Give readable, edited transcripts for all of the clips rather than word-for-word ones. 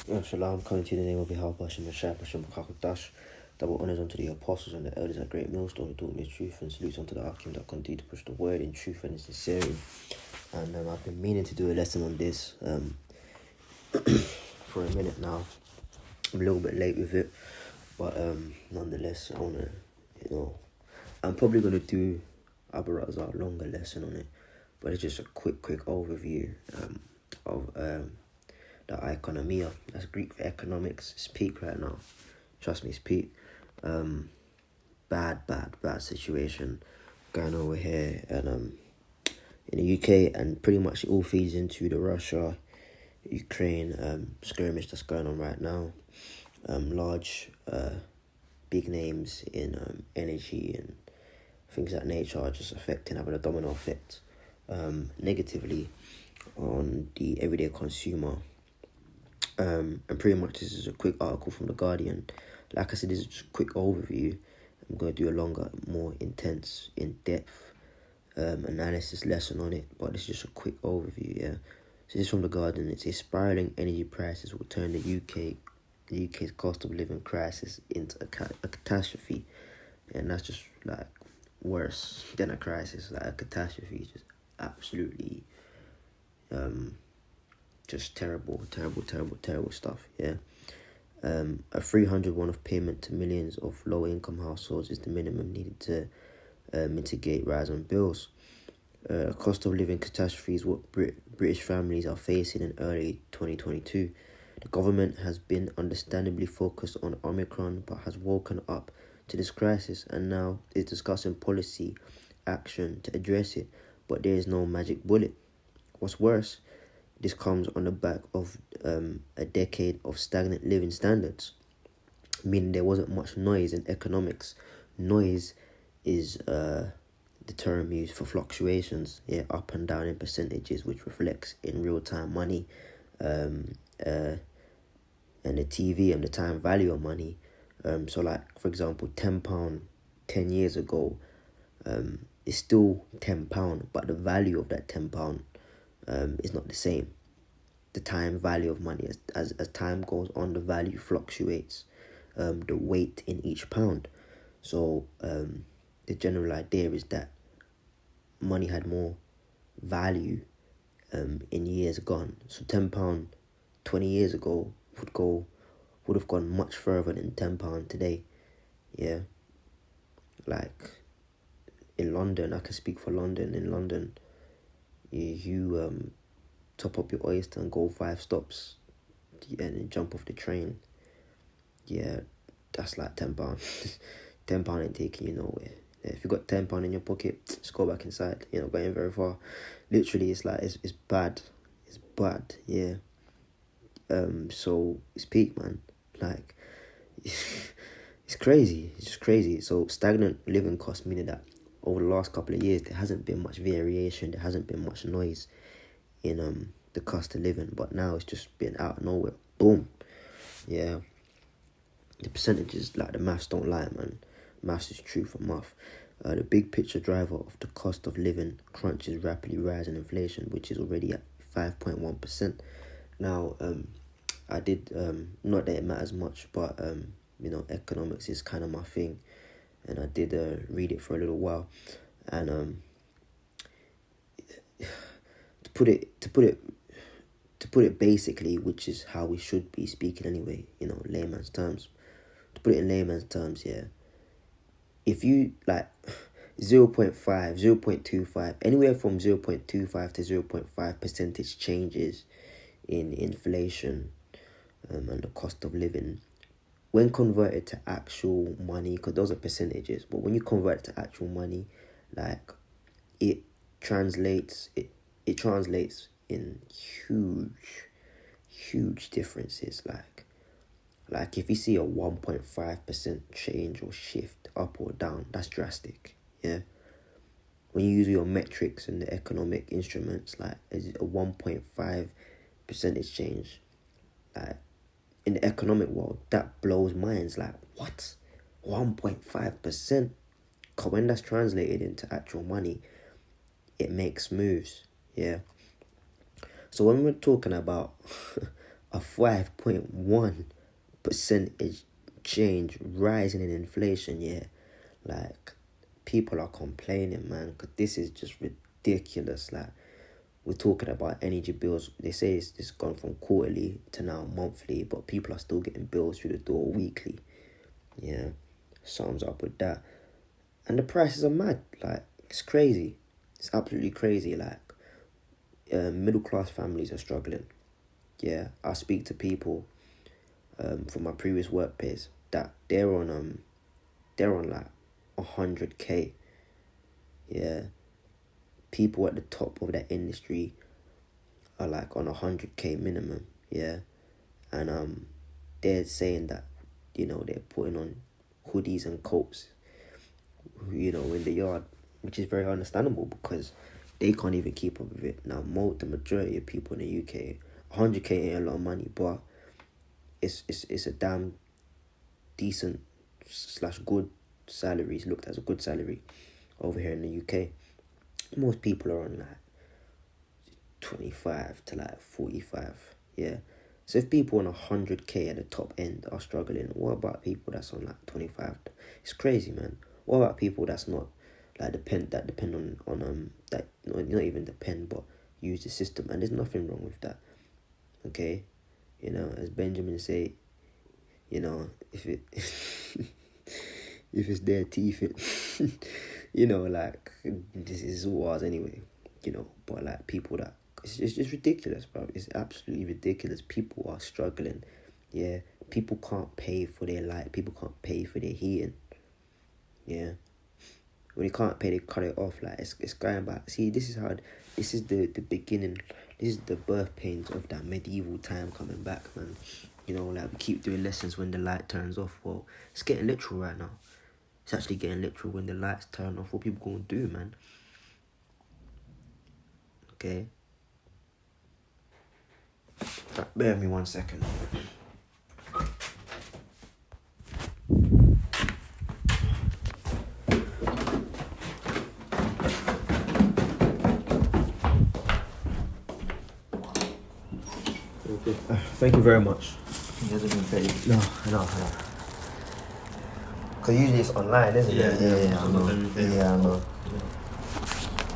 Shalom, coming to you in the name of Yahweh, Hashem, Meshach, Hashem, Dash. Double honors unto the apostles and the elders at Great Millstone who taught me truth, and salutes unto the Akim that continue to push the word in truth and in sincerity. And I've been meaning to do a lesson on this for a minute now. I'm a little bit late with it, but nonetheless, I wanna, I'm probably gonna do a longer lesson on it, but it's just a quick overview of the economia. That's Greek for economics. It's peak right now. Trust me, it's peak. Bad situation going over here and in the UK, and pretty much it all feeds into the Russia-Ukraine skirmish that's going on right now. Large big names in energy and things of that nature are just having a domino effect negatively on the everyday consumer. And pretty much this is a quick article from The Guardian. Like I said, this is just a quick overview. I'm going to do a longer, more intense, in-depth analysis lesson on it, but it's just a quick overview, yeah. So this is from The Guardian. It says spiraling energy prices will turn the UK's cost of living crisis into a catastrophe. And that's just like worse than a crisis, like a catastrophe. Just absolutely just terrible stuff, yeah. A 300 one-off payment to millions of low-income households is the minimum needed to mitigate rise on bills. Cost of living catastrophe is what British families are facing in early 2022. The government has been understandably focused on Omicron, but has woken up to this crisis and now is discussing policy action to address it, but there is no magic bullet. What's worse, this comes on the back of a decade of stagnant living standards, meaning there wasn't much noise in economics. Noise is the term used for fluctuations, up and down in percentages, which reflects in real-time money and the TV and the time value of money. So like, for example, £10 10 years ago is still £10, but the value of that £10 is not the same. The time value of money, as time goes on, the value fluctuates, the weight in each pound. So the general idea is that money had more value in years gone. So £10 20 years ago would have gone much further than £10 today. Yeah, like in London, I can speak for London. In London, you top up your oyster and go 5 stops and then jump off the train. Yeah, that's like £10. £10 ain't taking you nowhere. Yeah, if you got £10 in your pocket, just go back inside. You're not going very far. Literally, it's like it's bad. It's bad. Yeah. So it's peak, man. Like it's crazy. It's just crazy. So stagnant living costs, meaning that over the last couple of years there hasn't been much variation. There hasn't been much noise in the cost of living, but now it's just been out of nowhere. Boom. Yeah. The percentages, like the maths don't lie, man. Maths is true for math. The big picture driver of the cost of living crunch is rapidly rising inflation, which is already at 5.1%. Now, I did, not that it matters much, but, economics is kind of my thing. And I did read it for a little while. And to put it basically, which is how we should be speaking anyway, layman's terms. To put it in layman's terms, yeah. If you, 0.5, 0.25, anywhere from 0.25 to 0.5 percentage changes in inflation and the cost of living, when converted to actual money, because those are percentages, but when you convert it to actual money, it translates in huge differences. Like if you see a 1.5% change or shift up or down, that's drastic. Yeah. When you use your metrics and the economic instruments, is it a 1.5 percentage change? In the economic world, that blows minds. What? 1.5%? Because when that's translated into actual money, it makes moves. Yeah. So when we're talking about a 5.1 percentage change rising in inflation. Yeah, like people are complaining, man, because this is just ridiculous. Like, we're talking about energy bills. They say it's gone from quarterly to now monthly, but people are still getting bills through the door weekly. Yeah, something's up with that. And the prices are mad. Like, it's crazy. It's absolutely crazy. Like, middle class families are struggling. Yeah, I speak to people from my previous workplace that they're on like 100K. Yeah, people at the top of that industry are like on 100K minimum. Yeah, and they're saying that, they're putting on hoodies and coats, in the yard, which is very understandable because they can't even keep up with it. Now, the majority of people in the UK, 100K ain't a lot of money, but it's a damn decent / good salary. It's looked as a good salary over here in the UK. Most people are on like 25 to like 45. Yeah. So if people on 100K at the top end are struggling, what about people that's on like 25? It's crazy, man. What about people that's not like depend on that not even depend but use the system? And there's nothing wrong with that. Okay, as Benjamin say, if it if it's their teeth, like, this is all ours anyway. But like people that it's just ridiculous, bro. It's absolutely ridiculous. People are struggling. Yeah, people can't pay for their light. People can't pay for their heating. Yeah, when they can't pay, they cut it off. Like, it's going back. See, this is the beginning. This is the birth pains of that medieval time coming back, man. Like, we keep doing lessons when the light turns off. Well, it's getting literal right now. It's actually getting literal when the lights turn off. What people gonna do, man? Okay. Bear with me 1 second. Okay. Thank you very much. He hasn't been paid. No. Because usually it's online, isn't it? Yeah, I know. Yeah, I know.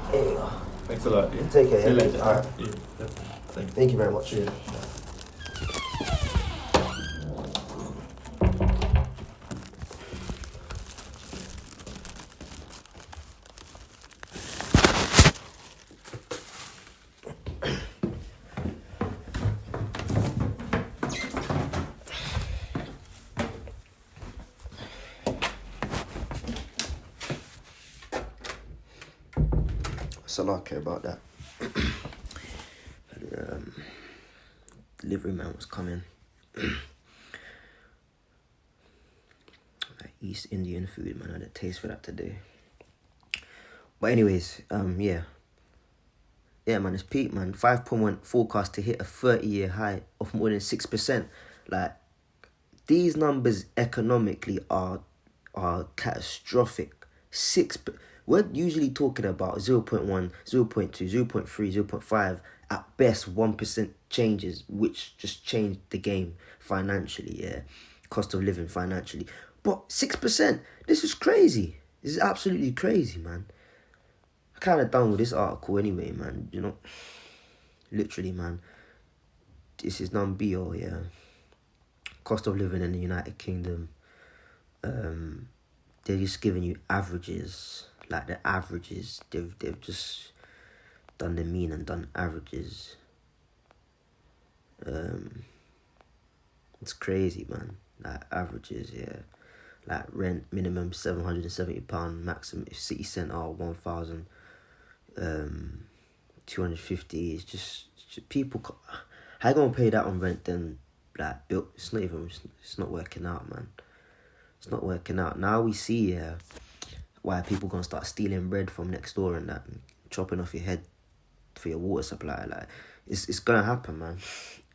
There you go. Thanks a lot. Yeah. Take care. See you later. All right. Yeah. Thank you very much. Yeah. So I care about that. Delivery man was coming. Like East Indian food, man. I had a taste for that today. But anyways, yeah, man, it's peak, man. 5.1 forecast to hit a 30-year high of more than 6%. Like, these numbers economically are catastrophic. We're usually talking about 0.1, 0.2, 0.3, 0.5, at best 1% changes, which just changed the game financially, yeah. Cost of living financially. But 6%, this is crazy. This is absolutely crazy, man. I'm kind of done with this article anyway, man. Literally, man. This is non-BO, yeah. Cost of living in the United Kingdom. They're just giving you averages. Like, the averages. They've just done the mean and done averages. It's crazy, man. Like, averages, yeah. Like, rent minimum £770, maximum if city centre 1,250. It's just people. How you gonna pay that on rent then? Like, built. It's not working out, man. It's not working out. Now we see why people gonna start stealing bread from next door and that, and chopping off your head for your water supply. Like, it's gonna happen, man.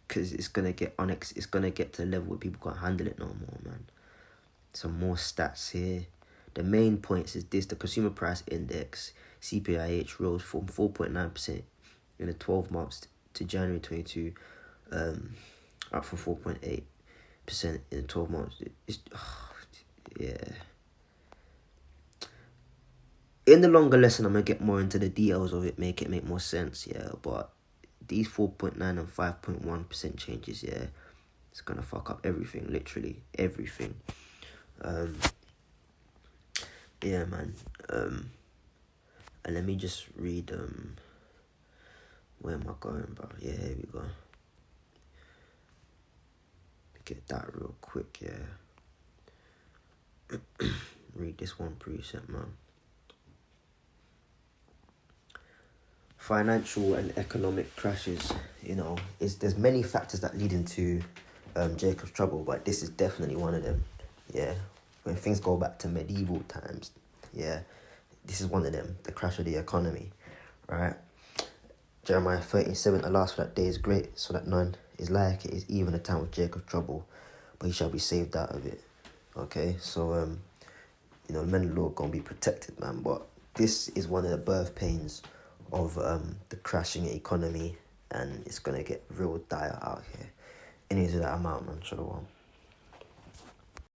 Because it's gonna get it's gonna get to a level where people can't handle it no more, man. Some more stats here. The main points is this: the consumer price index (CPIH) rose from 4.9% in the 12 months to January 22, up from 4.8% in 12 months. Yeah. In the longer lesson, I'm gonna get more into the details of it, make more sense, yeah. But these 4.9 and 5.1% changes, yeah, it's gonna fuck up everything, literally everything. Yeah, man. And let me just read. Where am I going, bro? Yeah, here we go. Get that real quick, yeah. Read this one precept, man. Financial and economic crashes, there's many factors that lead into Jacob's trouble, but this is definitely one of them. Yeah, when things go back to medieval times, yeah, this is one of them. The crash of the economy, right? Jeremiah 13:7, alas, for that day is great, so that none is like it is even a time of Jacob's trouble, but he shall be saved out of it. Okay, so the men of the Lord gonna be protected, man. But this is one of the birth pains of the crashing economy, and it's gonna get real dire out here. Anyways, that I'm out, man. Shalom.